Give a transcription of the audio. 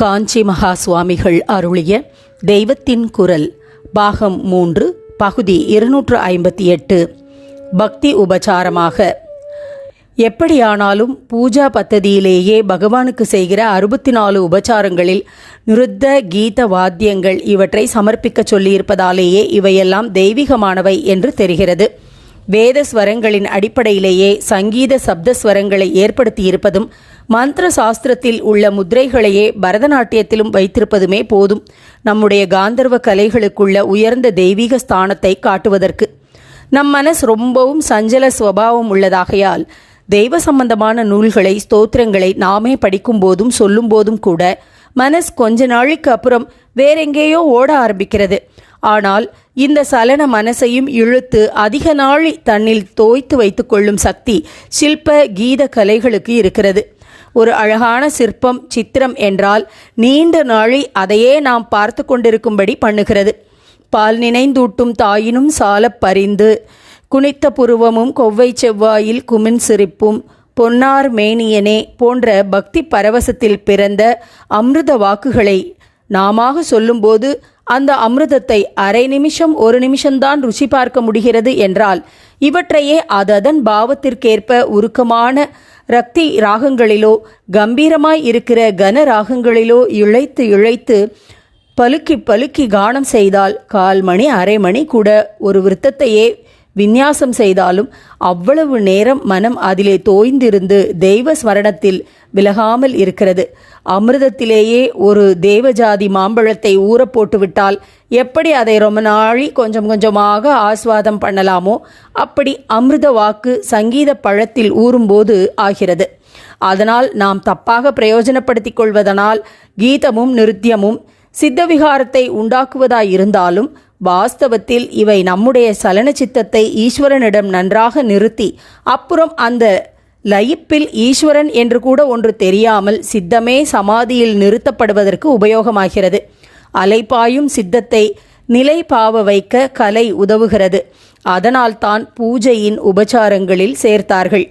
காஞ்சி மகா சுவாமிகள் அருளிய தெய்வத்தின் குரல் பாகம் 3 பகுதி 258 பக்தி உபசாரமாக. எப்படியானாலும் பூஜா பத்ததியிலேயே பகவானுக்கு செய்கிற 64 உபசாரங்களில் நிருத்த கீத வாத்தியங்கள் இவற்றை சமர்ப்பிக்க சொல்லியிருப்பதாலேயே இவையெல்லாம் தெய்வீகமானவை என்று தெரிகிறது. வேத ஸ்வரங்களின் அடிப்படையிலேயே சங்கீத சப்தஸ்வரங்களை ஏற்படுத்தியிருப்பதும் மந்திர சாஸ்திரத்தில் உள்ள முத்திரைகளையே பரதநாட்டியத்திலும் வைத்திருப்பதுமே போதும் நம்முடைய காந்தர்வ கலைகளுக்குள்ள உயர்ந்த தெய்வீக ஸ்தானத்தை காட்டுவதற்கு. நம் மனசு ரொம்பவும் சஞ்சல சுவாவம் உள்ளதாகையால் தெய்வ சம்பந்தமான நூல்களை ஸ்தோத்திரங்களை நாமே படிக்கும் போதும் சொல்லும் போதும் கூட மனசு கொஞ்ச நாளைக்கு அப்புறம் வேறெங்கேயோ ஓட ஆரம்பிக்கிறது. ஆனால் இந்த சலன மனசையும் இழுத்து அதிக நாளி தன்னில் தோய்த்து வைத்துக் கொள்ளும் சக்தி சில்ப கீத கலைகளுக்கு இருக்கிறது. ஒரு அழகான சிற்பம் சித்திரம் என்றால் நீண்ட நாளி அதையே நாம் பார்த்து கொண்டிருக்கும்படி பண்ணுகிறது. பால் நினைந்தூட்டும் தாயினும் சாலப் பரிந்து குனித்த புருவமும் கொவ்வை செவ்வாயில் குமின் சிரிப்பும் பொன்னார் மேனியனே போன்ற பக்தி பரவசத்தில் பிறந்த அமிர்த வாக்குகளை நாமாக சொல்லும்போது அந்த அமிர்தத்தை அரை நிமிஷம் ஒரு நிமிஷம்தான் ருசி பார்க்க முடிகிறது என்றால் இவற்றையே அதன் பாவத்திற்கேற்ப உருக்கமான ரக்தி ராகங்களிலோ கம்பீரமாய் இருக்கிற கன ராகங்களிலோ இழைத்து இழைத்து பலுக்கி பலுக்கி கானம் செய்தால் 1/4 மணி அரை மணி கூட ஒரு விருத்தத்தையே விந்யாசம் செய்தாலும் அவ்வளவு நேரம் மனம் அதிலே தோய்ந்திருந்து தெய்வ ஸ்மரணத்தில் விலகாமல் இருக்கிறது. அமிர்தத்திலேயே ஒரு தேவஜாதி மாம்பழத்தை ஊற போட்டுவிட்டால் எப்படி அதை ரொம்ப நாளி கொஞ்சம் கொஞ்சமாக ஆஸ்வாதம் பண்ணலாமோ அப்படி அமிர்த வாக்கு சங்கீத பழத்தில் ஊறும்போது ஆகிறது. அதனால் நாம் தப்பாக பிரயோஜனப்படுத்திக் கொள்வதனால் கீதமும் நிருத்தியமும் சித்தவிகாரத்தை உண்டாக்குவதாயிருந்தாலும் வாஸ்தவத்தில் இவை நம்முடைய சலன சித்தத்தை ஈஸ்வரனிடம் நன்றாக நிறுத்தி அப்புறம் அந்த லயிப்பில் ஈஸ்வரன் என்று கூட ஒன்று தெரியாமல் சித்தமே சமாதியில் நிறுத்தப்படுவதற்கு உபயோகமாகிறது. அலைப்பாயும் சித்தத்தை நிலை பாவ வைக்க கலை உதவுகிறது. அதனால்தான் பூஜையின் உபசாரங்களில் சேர்த்தார்கள்.